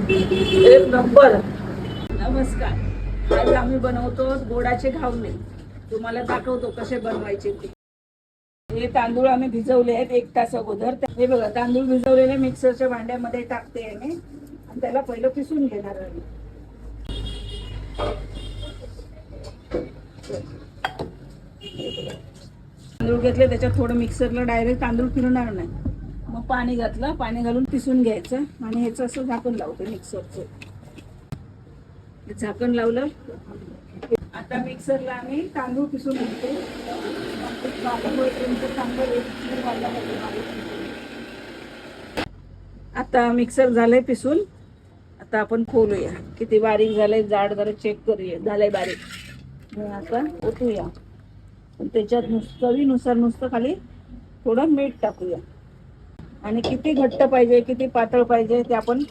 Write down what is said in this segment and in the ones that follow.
एक नंबर. नमस्कार. आज आम्ही बनवतो गोडाचे घावणे. तुम्हाला दाखवतो कसे बनवायचे ते. हे तांदूळ आम्ही भिजवले आहेत 1 तास अगोदर. हे बघा, तांदूळ भिजवलेले मिक्सरच्या भांड्यामध्ये टाकते आणि त्याला पहिलं पिसून घेणार आहे. तांदूळ घेतले, त्याच्यात थोडं मिक्सरला डायरेक्ट तांदूळ फिरणार नाही. मग पाणी घातलं, पाणी घालून पिसून घ्यायचं आणि ह्याचं असं झाकण लावते मिक्सरचं. झाकण लावलं. आता मिक्सरला आम्ही तांदूळ पिसून घेतो. आता मिक्सर झालंय पिसून. आता आपण खोलूया किती बारीक झालंय, जाड जरा चेक करूया. झालंय बारीक. आता ओतूया. त्याच्यात चवीनुसार नुसतं खाली थोडं मीठ टाकूया. आणि किती घट्ट पाहिजे किती पातळ पाहिजे ते आपण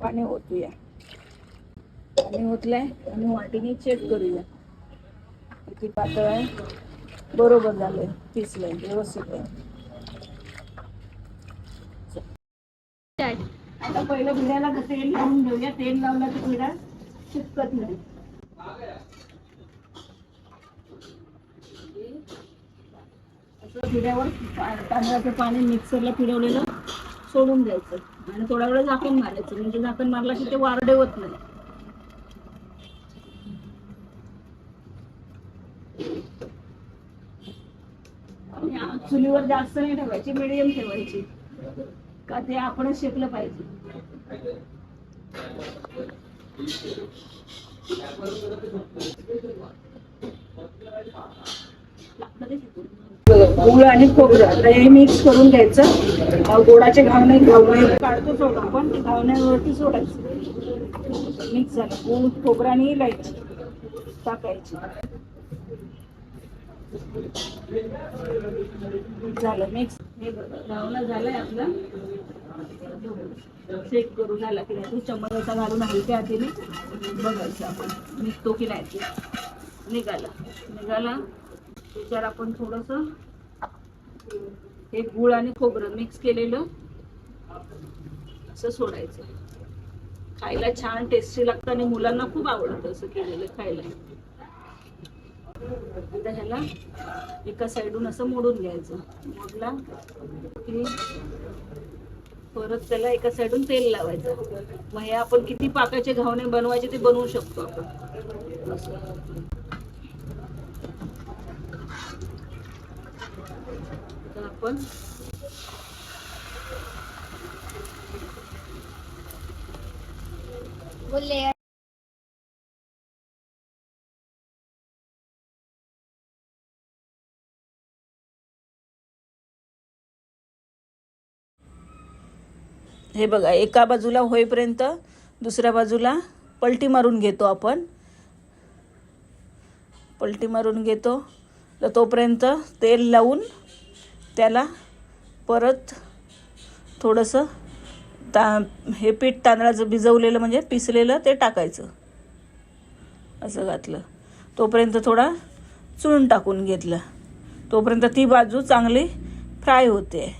पाणी ओतूया. पाणी ओतलंय आणि वाटीने चेक करूया किती पातळ आहे. बरोबर झालंय, पिसलंय, व्यवस्थित आहे. आता पहिलं भिड्याला तेल लावून घेऊया. तेल लावलं की भिडा चिपकत नाही. असं भिड्यावर तांदळाचं पाणी मिक्सरला फिरवलेलं सोडून द्यायचं आणि थोडा वेळ झाकण मारायचं. म्हणजे झाकण मारला की ते वारडे होत नाही. चुलीवर जास्त नाही ठेवायची, मिडियम ठेवायची, का ते आपणच शेकलं पाहिजे. गुळ आणि खोबरं आता हे मिक्स करून घ्यायचं. गोडाचे घावणे काढतो सोडा आपण, ते घावण्यावरती सोडायचं. मिक्स झालं. गुळ, खोबरं आणि इलायची टाकायची. झालं मिक्स. हे घावणं झालंय आपलं. चेक करू झाला की नाही. चमचा घालून हलक्या हातीने बघायचं आपण निघतो की नाही. निघाला त्याच्यावर आपण थोडस हे गुळ आणि खोबरं मिक्स केलेलं असं सोडायचं. खायला छान टेस्टी लागतं आणि मुलांना खूप आवडतं असं केलेलं खायला. आता ह्याला एका साईडून असं मोडून घ्यायचं. मोडला की परत त्याला एका साईडून तेल लावायचं. मग हे आपण किती पाकाचे घावणे बनवायचे ते बनवू शकतो आपण. आपण बोलले हे बघा, एका बाजूला होईपर्यंत दुसऱ्या बाजूला पलटी मारून घेतो आपण. पलटी मारून घेतो तर तोपर्यंत तेल लावून त्याला परत थोडंसं हे पीठ तांदळाचं भिजवलेलं म्हणजे पिसलेलं ते टाकायचं. असं घातलं तोपर्यंत थोडा चूर्ण टाकून घेतलं. तोपर्यंत ती बाजू चांगली फ्राय होते.